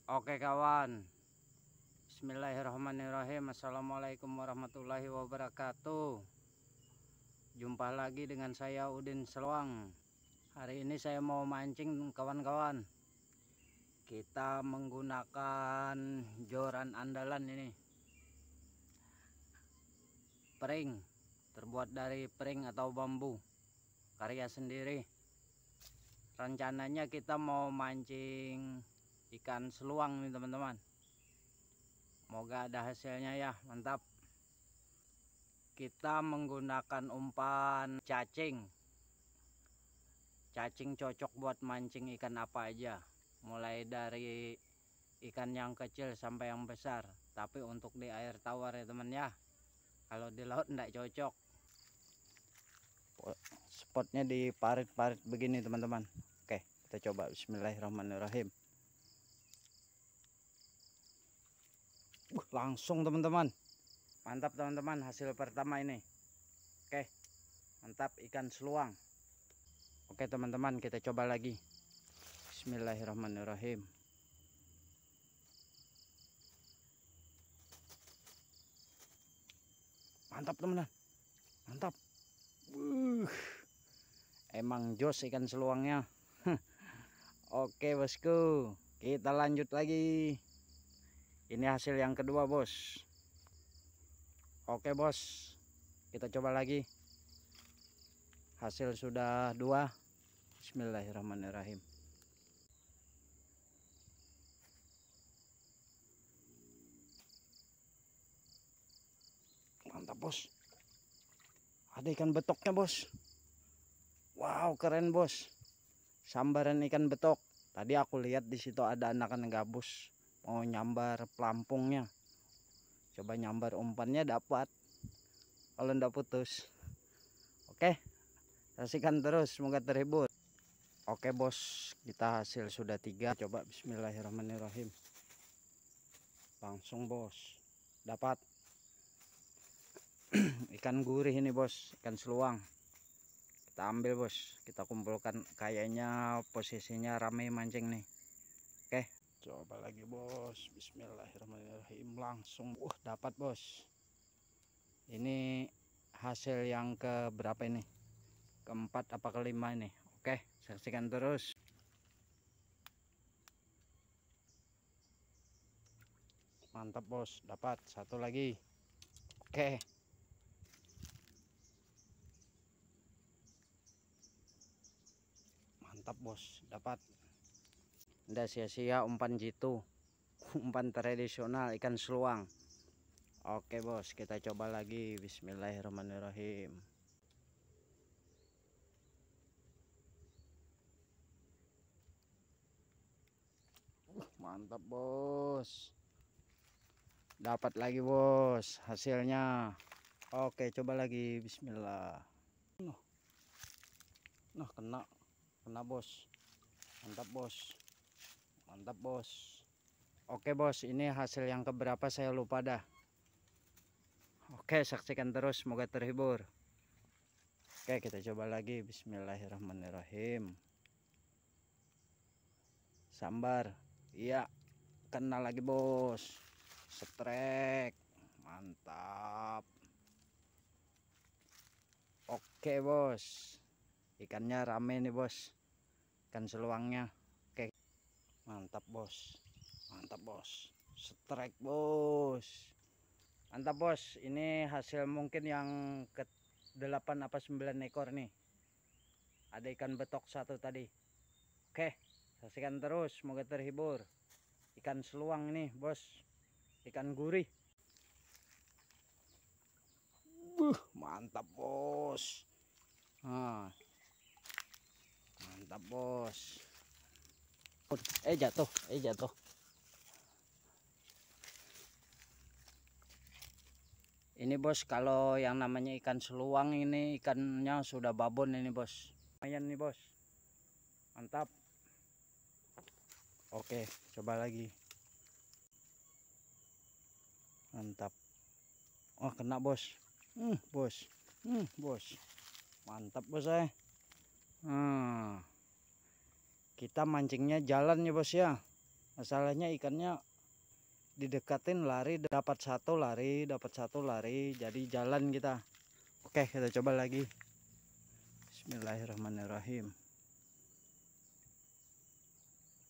Oke kawan, Bismillahirrahmanirrahim. Assalamualaikum warahmatullahi wabarakatuh. Jumpa lagi dengan saya Udin Seluang. Hari ini saya mau mancing kawan-kawan. Kita menggunakan joran andalan ini, pering, terbuat dari pering atau bambu, karya sendiri. Rencananya kita mau mancing ikan seluang nih teman-teman. Semoga ada hasilnya ya, mantap. Kita menggunakan umpan cacing. Cacing cocok buat mancing ikan apa aja, mulai dari ikan yang kecil sampai yang besar. Tapi untuk di air tawar ya teman ya, kalau di laut enggak cocok. Spotnya di parit-parit begini teman-teman. Oke, kita coba. Bismillahirrahmanirrahim. Langsung teman-teman, mantap teman-teman, hasil pertama ini. Oke, mantap, ikan seluang. Oke teman-teman, kita coba lagi. Bismillahirrahmanirrahim. Mantap teman-teman, mantap. Emang jos ikan seluangnya. Oke bosku, kita lanjut lagi. Ini hasil yang kedua bos. Oke bos, kita coba lagi. Hasil sudah 2. Bismillahirrahmanirrahim. Mantap bos, ada ikan betoknya bos. Wow, keren bos, sambaran ikan betok. Tadi aku lihat di situ ada anakan gabus mau nyambar pelampungnya. Coba nyambar umpannya dapat, kalau ndak putus. Oke, saksikan terus, semoga terhibur. Oke bos, kita hasil sudah 3. Coba bismillahirrahmanirrahim. Langsung bos, dapat ikan gurih ini bos, ikan seluang. Kita ambil bos, kita kumpulkan. Kayaknya posisinya rame mancing nih. Oke, coba lagi bos. Bismillahirrahmanirrahim. Langsung dapat bos. Ini hasil yang ke berapa ini? Keempat apa kelima ini? Oke, saksikan terus. Mantap bos, dapat satu lagi. Oke, mantap bos, dapat. Nggak sia-sia umpan jitu. Umpan tradisional ikan seluang. Oke bos, kita coba lagi. Bismillahirrahmanirrahim. Mantap bos, dapat lagi bos hasilnya. Oke, coba lagi. Bismillah. Nah, kena bos. Mantap bos, mantap bos. Oke bos, ini hasil yang keberapa saya lupa dah. Oke, saksikan terus, semoga terhibur. Oke, kita coba lagi. Bismillahirrahmanirrahim. Sambar, iya, kena lagi bos. Setrek, mantap. Oke bos, ikannya rame nih bos, ikan seluangnya. Oke, mantap bos, mantap bos. Setrek bos, mantap bos. Ini hasil mungkin yang ke 8 apa 9 ekor nih. Ada ikan betok satu tadi. Oke, saksikan terus, semoga terhibur. Ikan seluang nih bos, ikan gurih. Mantap bos. Mantap bos. Jatuh, jatuh. Ini bos, kalau yang namanya ikan seluang ini ikannya sudah babon ini bos. Lumayan nih bos, mantap. Oke, coba lagi. Mantap. Oh, kena bos. Bos. Bos. Mantap bos saya. Kita mancingnya jalan ya bos ya. Masalahnya ikannya didekatin lari, dapat satu lari, jadi jalan kita. Oke, kita coba lagi. Bismillahirrahmanirrahim.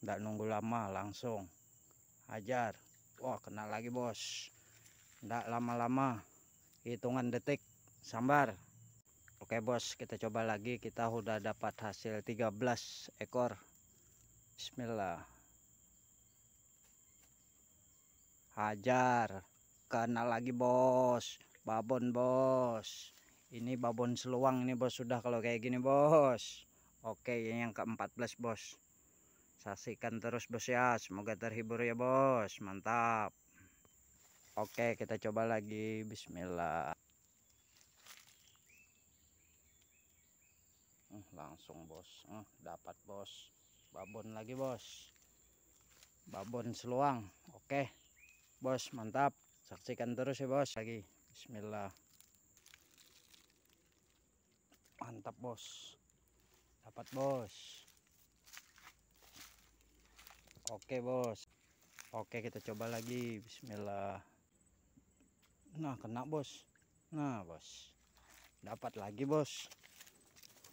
Nggak nunggu lama, langsung hajar. Wah, kena lagi bos. Nggak lama-lama, hitungan detik sambar. Oke bos, kita coba lagi. Kita udah dapat hasil 13 ekor. Bismillah. Hajar, kena lagi bos. Babon bos. Ini babon seluang ini bos, sudah kalau kayak gini bos. Oke, ini yang ke-14 bos. Saksikan terus bos ya, semoga terhibur ya bos. Mantap. Oke, kita coba lagi. Bismillah. Langsung bos, dapat bos. Babon lagi bos, babon seluang. Oke bos, mantap. Saksikan terus ya bos. Lagi. Bismillah. Mantap bos, dapat bos. Oke bos. Oke, kita coba lagi. Bismillah. Nah, kena bos. Nah bos, dapat lagi bos.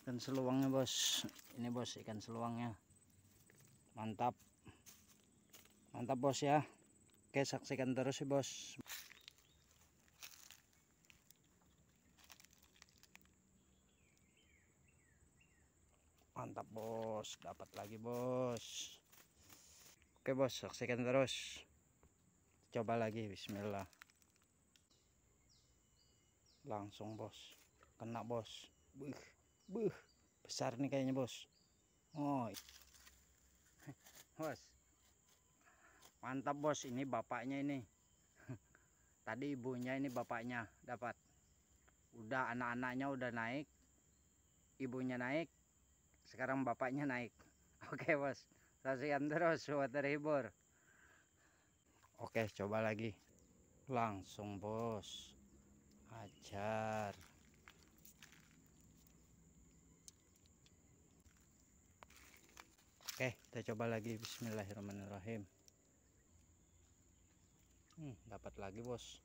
Ikan seluangnya bos. Ini bos ikan seluangnya. Mantap. Mantap bos ya. Oke, saksikan terus ya bos. Mantap bos, dapat lagi bos. Oke bos, saksikan terus. Coba lagi. Bismillah. Langsung bos, kena bos. Buh, besar nih kayaknya bos. Oh bos, mantap bos. Ini bapaknya ini. Tadi ibunya, ini bapaknya dapat. Udah anak-anaknya udah naik, ibunya naik, sekarang bapaknya naik. Oke bos, saksikan terus buat terhibur. Oke, coba lagi. Langsung bos, hajar. Oke, kita coba lagi. Bismillahirrahmanirrahim. Dapat lagi bos.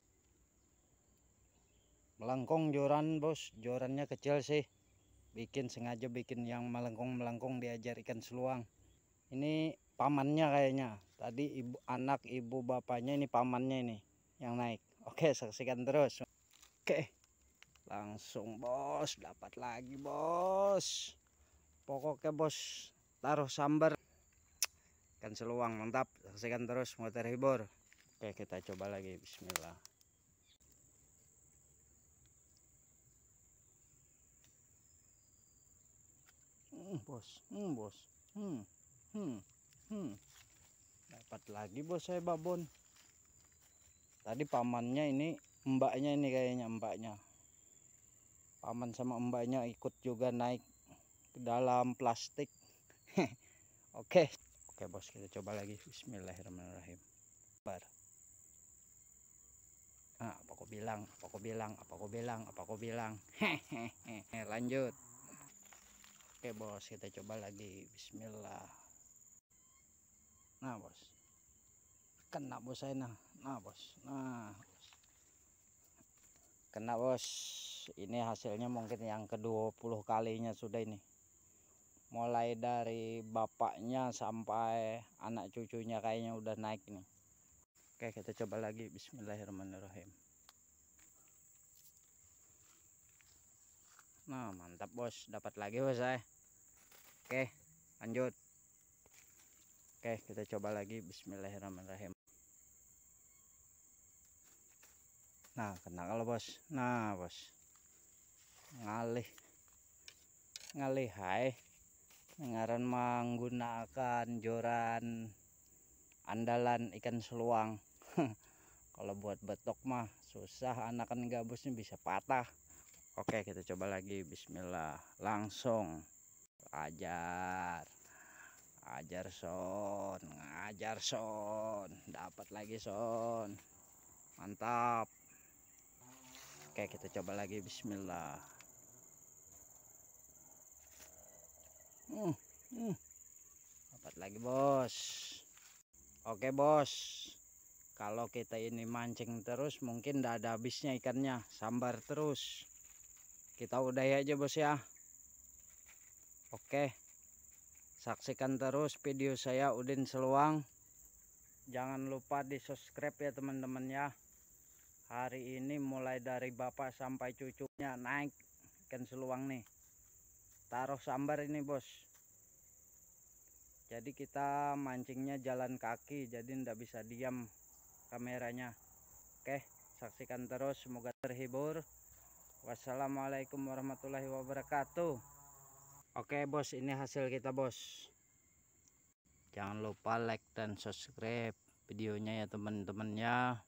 Melengkung joran bos, jorannya kecil sih. Sengaja bikin yang melengkung diajar ikan seluang. Ini pamannya kayaknya. Tadi anak ibu bapaknya, ini pamannya ini yang naik. Oke, saksikan terus. Oke, langsung bos, dapat lagi bos. Pokoknya bos, taruh sambar ikan seluang. Mantap, saksikan terus, mau terhibur. Oke, kita coba lagi. Bismillah. Bos, bos. Dapat lagi bos saya babon. Tadi pamannya ini, mbaknya ini kayaknya, mbaknya. Paman sama mbaknya ikut juga naik ke dalam plastik. Oke. Oke bos, kita coba lagi. Bismillahirrahmanirrahim. Bar. Apa kau bilang. Hehehe. Lanjut. Oke bos, kita coba lagi. Bismillah. Nah bos, kena bos saya. Nah bos, kena bos. Ini hasilnya mungkin yang ke-20 kalinya sudah ini. Mulai dari bapaknya sampai anak cucunya kayaknya udah naik nih. Oke, kita coba lagi. Bismillahirrahmanirrahim. Nah, mantap bos, dapat lagi bos saya. Oke, lanjut. Oke, kita coba lagi. Bismillahirrahmanirrahim. Nah, kena kalau bos. Nah bos, ngalih hai ngaran menggunakan joran andalan ikan seluang. Kalau buat betok mah susah, anakan gabusnya bisa patah. Oke, kita coba lagi. Bismillah. Langsung ajar son, ngajar son. Dapat lagi son. Mantap. Oke, kita coba lagi. Bismillah. Dapat lagi bos. Oke bos, kalau kita ini mancing terus mungkin tidak ada habisnya ikannya, sambar terus. Kita udahi aja bos ya. Oke, saksikan terus video saya Udin Seluang. Jangan lupa di subscribe ya teman-teman ya. Hari ini mulai dari bapak sampai cucunya naik ikan seluang nih. Taruh sambar ini bos. Jadi kita mancingnya jalan kaki, jadi ndak bisa diam kameranya. Oke, saksikan terus, semoga terhibur. Wassalamualaikum warahmatullahi wabarakatuh. Oke bos, ini hasil kita bos. Jangan lupa like dan subscribe videonya ya teman-teman ya.